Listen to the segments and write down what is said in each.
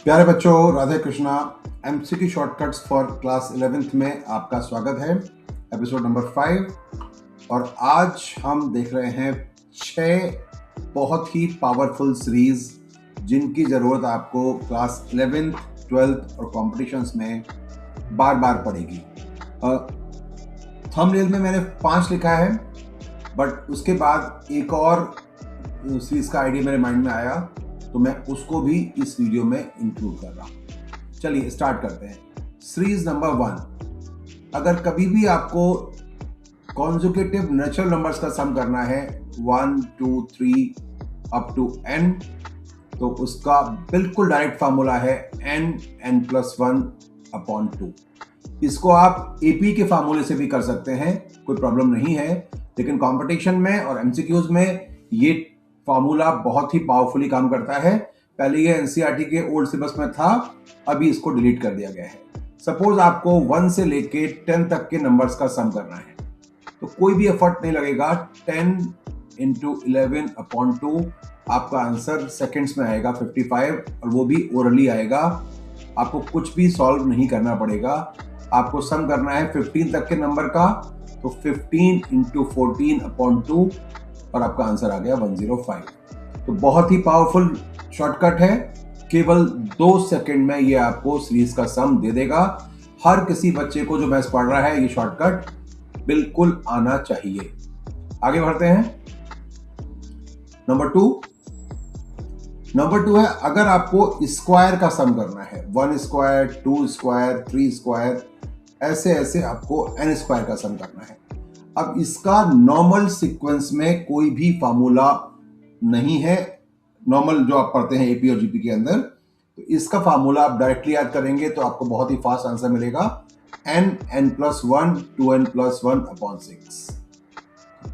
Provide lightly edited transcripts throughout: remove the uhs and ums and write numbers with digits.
प्यारे बच्चों, Radhe Krishna. MCQ shortcuts for class 11th में आपका स्वागत है। Episode number 5। और आज हम देख रहे हैं 6 बहुत ही पावरफुल सीरीज जिनकी ज़रूरत आपको क्लास 11th, 12th और कॉम्पिटिशन्स में बार बार पड़ेगी। थंबनेल में मैंने 5 लिखा है, बट उसके बाद एक और सीरीज का आइडिया मेरे माइंड में आया, तो मैं उसको भी इस वीडियो में इंक्लूड कर रहा हूं। चलिए स्टार्ट करते हैं। Series number 1। अगर कभी भी आपको कॉन्जुगेटिव नेचुरल नंबर्स का सम करना है 1, 2, 3 अप टू n, तो उसका बिल्कुल डायरेक्ट फार्मूला है n+1/2। इसको आप एपी के फार्मूले से भी कर सकते हैं, कोई प्रॉब्लम नहीं है। लेकिन कंपटीशन में और एमसीक्यूज में ये फार्मूला बहुत ही पावरफुली काम करता है। पहले ये एनसीईआरटी के ओल्ड सिलेबस में था, अभी इसको डिलीट कर दिया गया है। सपोज आपको 1 से लेके 10 तक के नंबर्स का सम करना है, तो कोई भी एफर्ट नहीं लगेगा। 10 × 11/2 आपका आंसर सेकंड्स में आएगा 55, और वो भी ओरली आएगा। आपको कुछ भी सॉल्व नहीं करना पड़ेगा। आपको सम करना है 15 तक के नंबर का, तो 15 × 14/2 और आपका आंसर आ गया 105। तो बहुत ही पावरफुल शॉर्टकट है। केवल 2 सेकंड में ये आपको सीरीज का सम दे देगा। हर किसी बच्चे को जो मैथ्स पढ़ रहा है, ये शॉर्टकट बिल्कुल आना चाहिए। आगे बढ़ते हैं। नंबर 2 है, अगर आपको स्क्वायर का सम करना है 1 स्क्वायर, 2 स्क्वायर, 3 स्क्वायर, ऐसे ऐसे आपको n स्क्वायर का सम करना है। अब इसका नॉर्मल सीक्वेंस में कोई भी फार्मूला नहीं है, नॉर्मल जो आप पढ़ते हैं एपी और जीपी के अंदर। तो इसका फार्मूला आप डायरेक्टली याद करेंगे तो आपको बहुत ही फास्ट आंसर मिलेगा, n+1 2n+1/6।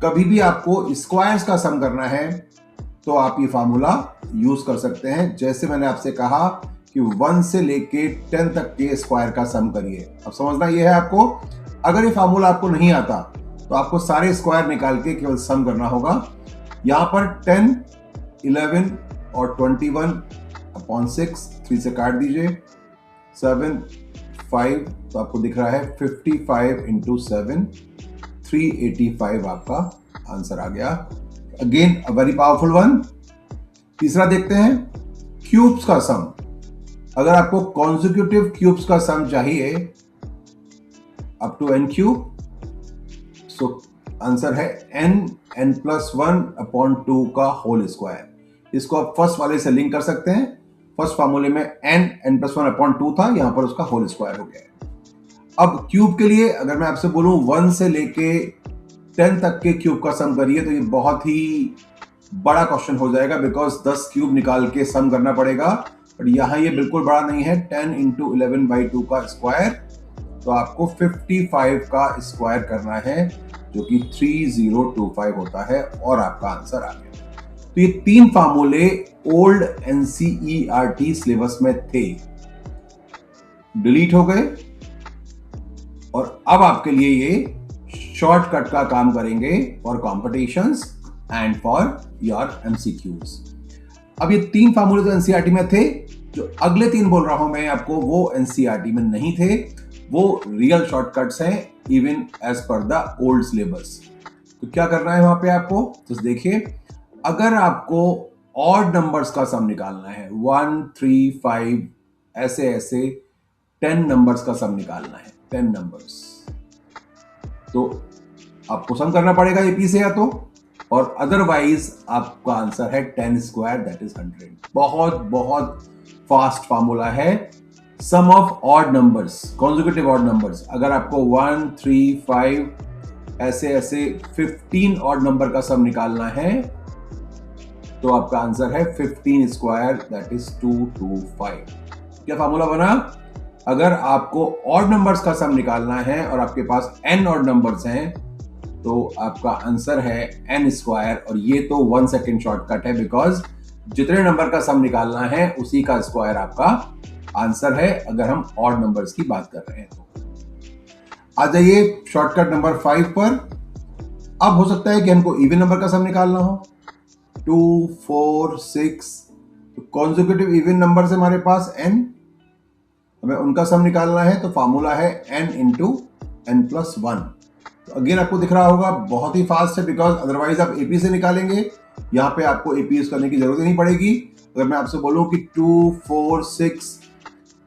कभी भी आपको स्क्वायर्स का सम करना है तो आप ये फार्मूला यूज कर सकते हैं। जैसे मैंने आपसे कहा कि 1 से लेके 10 तक के स्क्वायर का सम करिए। अब समझना ये है आपको, अगर ये फार्मूला आपको नहीं आता तो आपको सारे स्क्वायर निकाल के केवल सम करना होगा। यहां पर 10, 11 और 21/6, 3 से काट दीजिए, 7, 5, तो आपको दिख रहा है 55 × 7, 385 आपका आंसर आ गया। Again a very powerful one. तीसरा देखते हैं, क्यूब्स का सम। अगर आपको कॉन्जिक्यूटिव क्यूब्स का सम चाहिए up to n3, so answer है n+1/2 का होल स्क्वायर। इसको आप फर्स्ट वाले से लिंक कर सकते हैं। फर्स्ट फार्मूले में n+1/2 था, यहां पर उसका होल स्क्वायर हो गया है। अब क्यूब के लिए अगर मैं आपसे बोलूं 1 से लेके 10 तक के क्यूब का सम करिए, तो ये बहुत ही बड़ा क्वेश्चन हो जाएगा, बिकॉज 10 क्यूब निकाल के सम करना पड़ेगा। बट यहां ये बिल्कुल बड़ा नहीं है, 10 × 11/2 का स्क्वायर, तो आपको 55 का स्क्वायर करना है, जो कि 3025 होता है, और आपका आंसर आ गया। तो ये 3 फार्मूले ओल्ड एनसीईआरटी सिलेबस में थे, डिलीट हो गए, और अब आपके लिए ये शॉर्टकट का काम करेंगे for competitions and for your MCQs. अब ये 3 फार्मूले तो एनसीईआरटी में थे, जो अगले 3 बोल रहा हूं मैं आपको, वो एनसीईआरटी में नहीं थे। वो रियल शॉर्टकट्स हैं, even as per the old syllabus. तो क्या करना है वहां पे आपको, तो देखिए, अगर आपको ऑड नंबर्स का सम निकालना है 1, 3, 5 ऐसे ऐसे 10 नंबर्स का सम निकालना है, 10 नंबर्स, तो आपको सम करना पड़ेगा एपी से या तो, और अदरवाइज आपका आंसर है 10 स्क्वायर, दैट इज 100। बहुत बहुत फास्ट फार्मूला है। Sum of odd numbers, consecutive odd numbers, अगर आपको 1, 3, 5 ऐसे ऐसे 15 ऑड नंबर का सम निकालना है, तो आपका आंसर है 15 स्क्वायर, दैट इज 225। क्या फार्मूला बना? अगर आपको ऑड नंबर्स का सम निकालना है और आपके पास n ऑड नंबर्स हैं, तो आपका आंसर है n स्क्वायर, और ये तो 1 सेकेंड शॉर्टकट है, बिकॉज जितने नंबर का सम निकालना है उसी का स्क्वायर आपका आंसर है, अगर हम ऑड नंबर्स की बात कर रहे हैं तो। आ जाइए शॉर्टकट नंबर 5 पर। अब हो सकता है कि हमको इवन नंबर का सम निकालना हो, 2, 4, 6 तो कॉन्जिक्यूटिव इवन नंबर हमारे पास n, हमें उनका सम निकालना है, तो फॉर्मूला है n इंटू n+1। तो अगेन आपको दिख रहा होगा बहुत ही फास्ट है, बिकॉज अदरवाइज आप एपी से निकालेंगे, यहाँ पे आपको एपी यूज करने की जरूरत ही नहीं पड़ेगी। अगर मैं आपसे बोलूं कि 2, 4, 6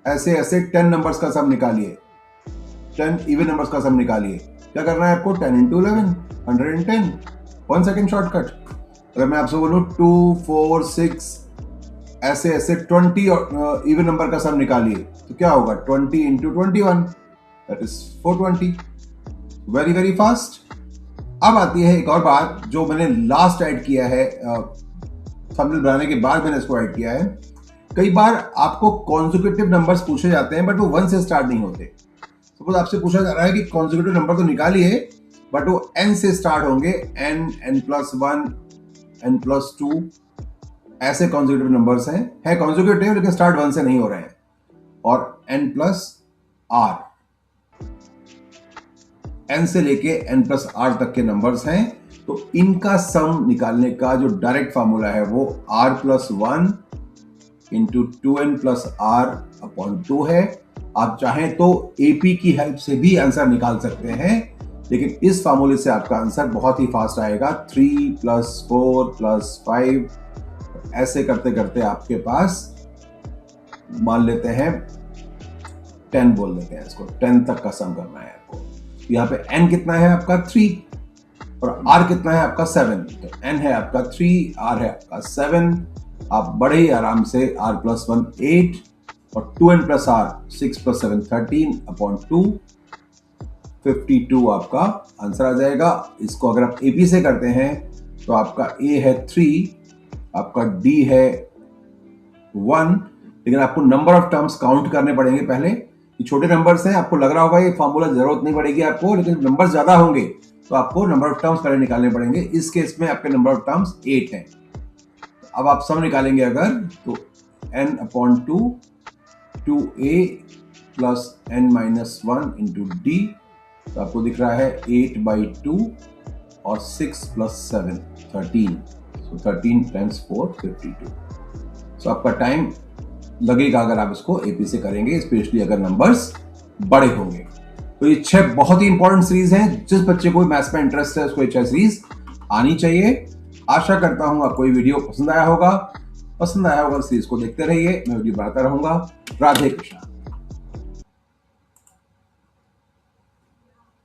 ऐसे ऐसे 10 नंबर्स का सम निकालिए, 10 इवन नंबर्स का सम निकालिए, क्या करना है आपको? 10 इंटू 11, 110, 1 सेकेंड शॉर्टकट। अगर मैं आपसे बोलूं 2, 4, 6 ऐसे ऐसे 20 इवन नंबर का सम निकालिए, तो क्या होगा? 20 into 21, that is 420। Very very fast. अब आती है एक और बात जो मैंने लास्ट ऐड किया है, थंबनेल बनाने के बाद मैंने इसको ऐड किया है। कई बार आपको कॉन्जिक्यूटिव नंबर्स पूछे जाते हैं, बट वो 1 से स्टार्ट नहीं होते। सपोज आपसे पूछा जा रहा है कि कॉन्जिक्यूटिव नंबर तो निकालिए, बट वो n से स्टार्ट होंगे, n, n+1, n+2 ऐसे कॉन्जिक्यूटिव नंबर्स हैं, है कॉन्जिक्यूटिव लेकिन स्टार्ट 1 से नहीं हो रहे हैं, और n+r, n से लेके n+r तक के नंबर्स हैं। तो इनका सम निकालने का जो डायरेक्ट फॉर्मूला है वो r+1 इंटू 2n+r/2 है। आप चाहें तो एपी की हेल्प से भी आंसर निकाल सकते हैं, लेकिन इस फॉर्मूले से आपका आंसर बहुत ही फास्ट आएगा। 3 + 4 + 5 ऐसे करते करते आपके पास, मान लेते हैं 10 बोल देते हैं इसको, 10 तक का सम करना है आपको। यहाँ पे n कितना है आपका? 3, और r कितना है आपका? 7। तो n है आपका 3, r है आपका 7। आप बड़े ही आराम से r+1 8 और 2n+r 6 + 7 13/2 52 आपका आंसर आ जाएगा। इसको अगर आप एपी से करते हैं तो आपका a है 3, आपका d है 1, लेकिन आपको नंबर ऑफ टर्म्स काउंट करने पड़ेंगे पहले। ये छोटे नंबर्स हैं, आपको लग रहा होगा ये फॉर्मूला जरूरत नहीं पड़ेगी आपको, लेकिन नंबर ज्यादा होंगे तो आपको नंबर ऑफ टर्म्स पहले निकालने पड़ेंगे। इस केस में आपके नंबर ऑफ टर्म्स 8 हैं। अब आप सम निकालेंगे अगर, तो n/2 2a + n-1 into d, तो आपको दिख रहा है 8/2 और 6 + 7 13, so 13 × 4 52। सो आपका टाइम लगेगा अगर आप इसको एपी से करेंगे, स्पेशली अगर नंबर्स बड़े होंगे। तो ये 6 बहुत ही इंपॉर्टेंट सीरीज हैं। जिस बच्चे को मैथ्स में इंटरेस्ट है उसको ये 6 सीरीज आनी चाहिए। आशा करता हूं आपको ये वीडियो पसंद आया होगा। सीरीज को देखते रहिए, मैं वीडियो बनाता रहूंगा। राधे कृष्णा।